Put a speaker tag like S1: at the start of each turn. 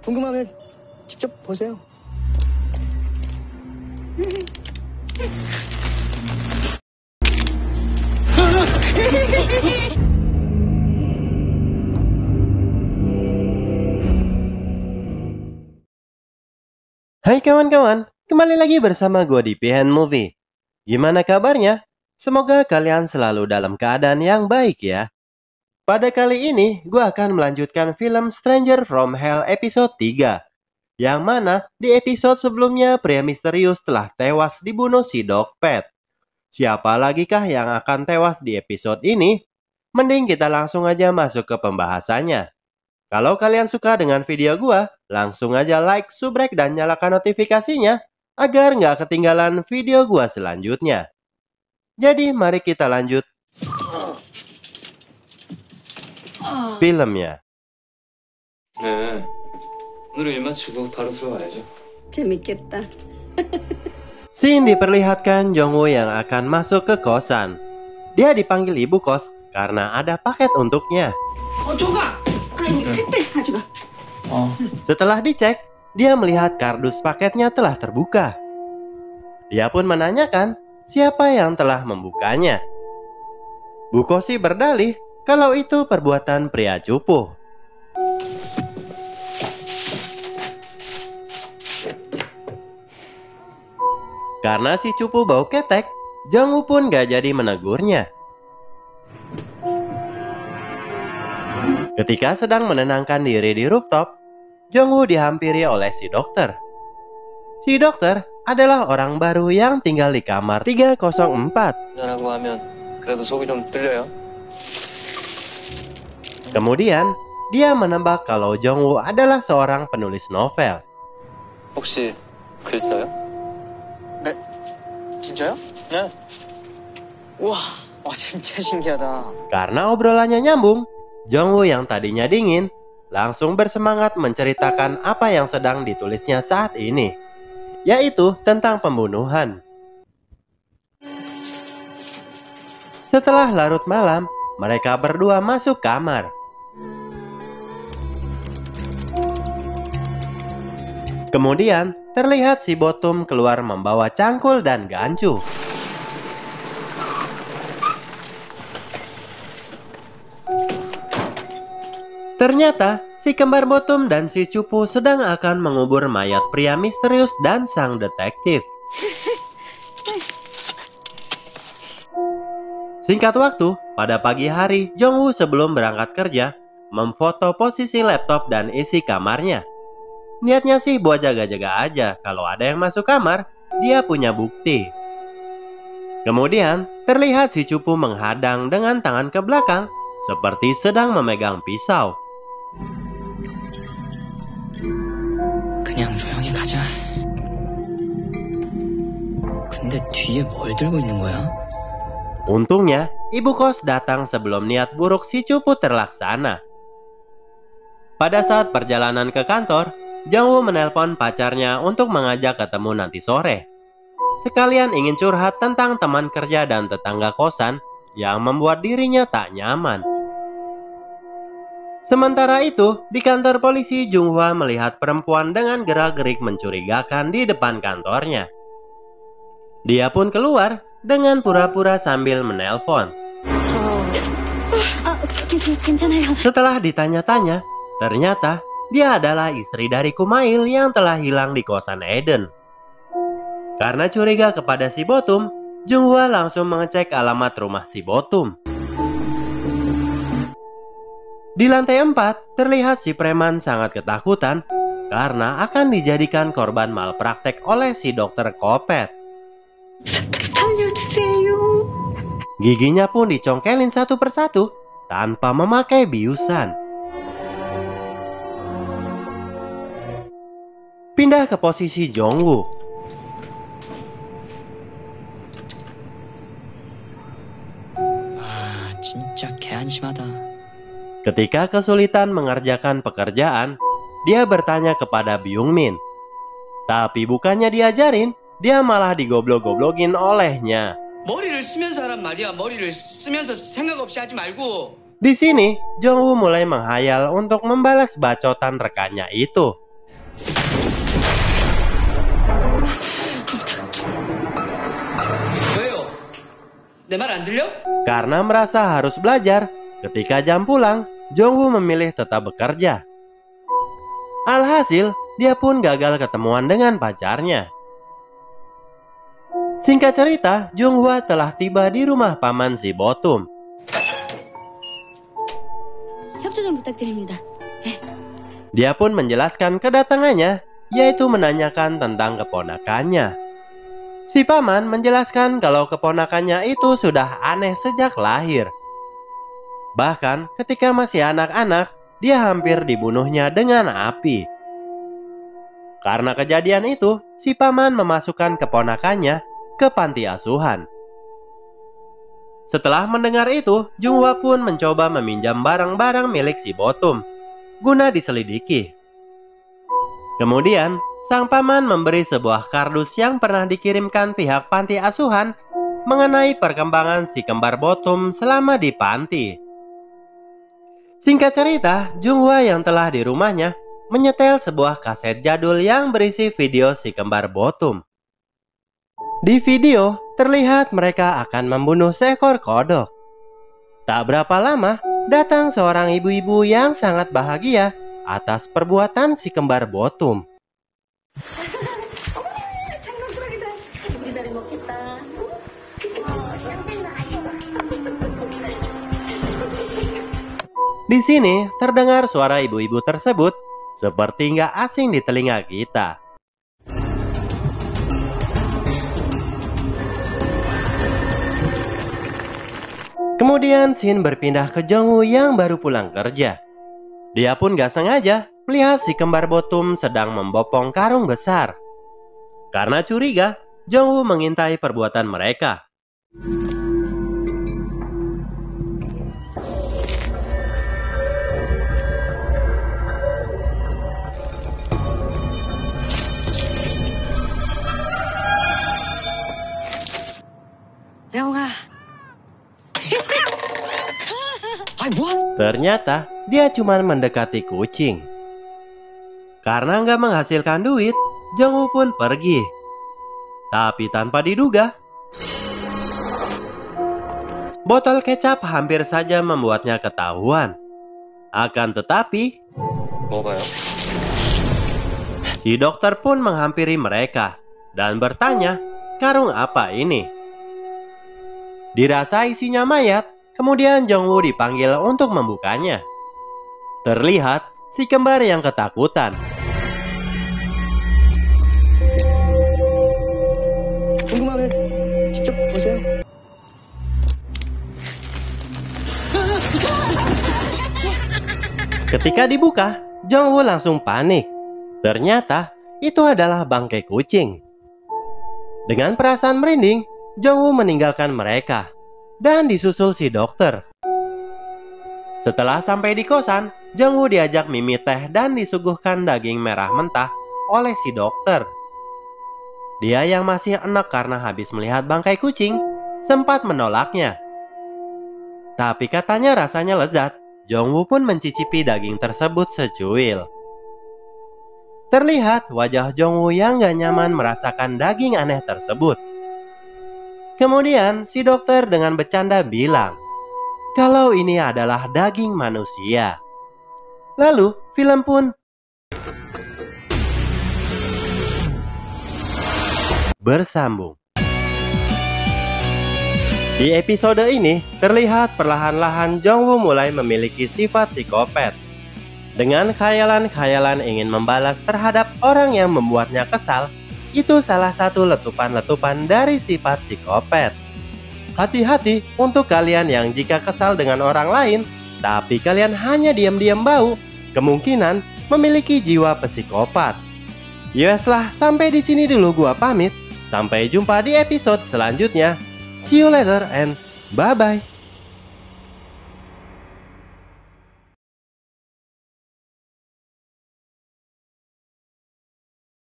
S1: 궁금하면 직접 보세요.
S2: Hai kawan-kawan, kembali lagi bersama gue di PN Movie. Gimana kabarnya? Semoga kalian selalu dalam keadaan yang baik ya. Pada kali ini, gue akan melanjutkan film Stranger from Hell episode 3. Yang mana di episode sebelumnya pria misterius telah tewas dibunuh si Dogpet. Siapa lagi kah yang akan tewas di episode ini? Mending kita langsung aja masuk ke pembahasannya. Kalau kalian suka dengan video gua, langsung aja like, subrek, dan nyalakan notifikasinya agar nggak ketinggalan video gua selanjutnya. Jadi mari kita lanjut filmnya.
S3: 네, 오늘 일 마치고 바로 들어가야죠.
S4: 재밌겠다.
S2: Scene diperlihatkan Jongwoo yang akan masuk ke kosan. Dia dipanggil ibu kos karena ada paket untuknya. Setelah dicek, dia melihat kardus paketnya telah terbuka. Dia pun menanyakan siapa yang telah membukanya. Bu Kosi berdalih kalau itu perbuatan pria cupu. Karena si cupu bau ketek, Jongwoo pun gak jadi menegurnya. Ketika sedang menenangkan diri di rooftop, Jongwoo dihampiri oleh si dokter. Si dokter adalah orang baru yang tinggal di kamar 304.
S3: 라고 하면 그래도 속이 좀 뚫려요.
S2: Kemudian, dia menebak kalau Jongwoo adalah seorang penulis novel.
S3: 혹시 글 써요?
S1: 네, 진짜요?
S3: 네.
S1: 우와, 진짜 신기하다.
S2: Karena obrolannya nyambung, Jongwoo yang tadinya dingin langsung bersemangat menceritakan apa yang sedang ditulisnya saat ini, yaitu tentang pembunuhan. Setelah larut malam, mereka berdua masuk kamar. Kemudian terlihat si Botum keluar membawa cangkul dan gancu. Ternyata si kembar Botum dan si cupu sedang akan mengubur mayat pria misterius dan sang detektif. Singkat waktu, pada pagi hari, Jongwoo sebelum berangkat kerja memfoto posisi laptop dan isi kamarnya. Niatnya sih buat jaga-jaga aja, kalau ada yang masuk kamar, dia punya bukti. Kemudian, terlihat si cupu menghadang dengan tangan ke belakang, seperti sedang memegang pisau.
S1: 그냥 조용히 가자. 근데 뒤에 뭘 들고 있는 거야?
S2: Untungnya, ibu kos datang sebelum niat buruk si cupu terlaksana. Pada saat perjalanan ke kantor, Jongwoo menelpon pacarnya untuk mengajak ketemu nanti sore. Sekalian ingin curhat tentang teman kerja dan tetangga kosan yang membuat dirinya tak nyaman. Sementara itu, di kantor polisi, Junghwa melihat perempuan dengan gerak-gerik mencurigakan di depan kantornya. Dia pun keluar dengan pura-pura sambil menelpon.
S4: 괜찮아요.
S2: Setelah ditanya-tanya, ternyata dia adalah istri dari Kumail yang telah hilang di kosan Eden. Karena curiga kepada si Botum, Junghwa langsung mengecek alamat rumah si Botum. Di lantai 4, terlihat si preman sangat ketakutan karena akan dijadikan korban malpraktek oleh si dokter Kopet. Giginya pun dicongkelin satu persatu tanpa memakai biusan. Pindah ke posisi Jongwoo.
S1: 진짜 개안심하다.
S2: Ketika kesulitan mengerjakan pekerjaan, dia bertanya kepada Byung-min. Tapi bukannya diajarin, dia malah digoblok-goblokin olehnya.
S5: 머리를 쓰면서 하란 말이야. 머리를 쓰면서 생각 없이 하지 말고.
S2: Di sini, Jongwoo mulai menghayal untuk membalas bacotan rekannya itu.
S5: 왜요? 내 말 안 들려?
S2: Karena merasa harus belajar, ketika jam pulang, Jongwoo memilih tetap bekerja. Alhasil, dia pun gagal ketemuan dengan pacarnya. Singkat cerita, Junghwa telah tiba di rumah paman si Botum.
S4: 협조 좀 부탁드립니다.
S2: Dia pun menjelaskan kedatangannya, yaitu menanyakan tentang keponakannya. Si paman menjelaskan kalau keponakannya itu sudah aneh sejak lahir. Bahkan ketika masih anak-anak, dia hampir dibunuhnya dengan api. Karena kejadian itu, si paman memasukkan keponakannya ke panti asuhan. Setelah mendengar itu, Junghwa pun mencoba meminjam barang-barang milik si Botum guna diselidiki. Kemudian, sang paman memberi sebuah kardus yang pernah dikirimkan pihak panti asuhan mengenai perkembangan si kembar Botum selama di panti. Singkat cerita, Junghwa yang telah di rumahnya menyetel sebuah kaset jadul yang berisi video si kembar Botum. Di video, terlihat mereka akan membunuh seekor kodok. Tak berapa lama, datang seorang ibu-ibu yang sangat bahagia atas perbuatan si kembar Botum. Di sini terdengar suara ibu-ibu tersebut seperti nggak asing di telinga kita. Kemudian scene berpindah ke Jongwoo yang baru pulang kerja. Dia pun gak sengaja melihat si kembar Botum sedang membopong karung besar. Karena curiga, Jongwoo mengintai perbuatan mereka.
S1: 영아. 아이 뭐?
S2: Ternyata dia cuma mendekati kucing. Karena nggak menghasilkan duit, Jongwoo pun pergi. Tapi tanpa diduga, botol kecap hampir saja membuatnya ketahuan. Akan tetapi,
S3: 먹어봐요.
S2: si dokter pun menghampiri mereka dan bertanya, karung apa ini? Dirasa isinya mayat, kemudian Jongwoo dipanggil untuk membukanya. Terlihat si kembar yang ketakutan.
S1: 궁금하면 직접 보세요.
S2: Ketika dibuka, Jongwoo langsung panik. Ternyata itu adalah bangkai kucing. Dengan perasaan merinding, Jongwoo meninggalkan mereka dan disusul si dokter. Setelah sampai di kosan, Jongwoo diajak mimi teh dan disuguhkan daging merah mentah oleh si dokter. Dia yang masih enak karena habis melihat bangkai kucing, sempat menolaknya. Tapi katanya rasanya lezat. Jongwoo pun mencicipi daging tersebut secuil. Terlihat wajah Jongwoo yang gak nyaman merasakan daging aneh tersebut. Kemudian si dokter dengan bercanda bilang kalau ini adalah daging manusia. Lalu film pun bersambung. Di episode ini terlihat perlahan-lahan Jongwoo mulai memiliki sifat psikopat. Dengan khayalan-khayalan ingin membalas terhadap orang yang membuatnya kesal, itu salah satu letupan-letupan dari sifat psikopat. Hati-hati untuk kalian yang jika kesal dengan orang lain, tapi kalian hanya diam-diam bau, kemungkinan memiliki jiwa psikopat. Yeslah, sampai di sini dulu gua pamit. Sampai jumpa di episode selanjutnya. See you later and bye-bye.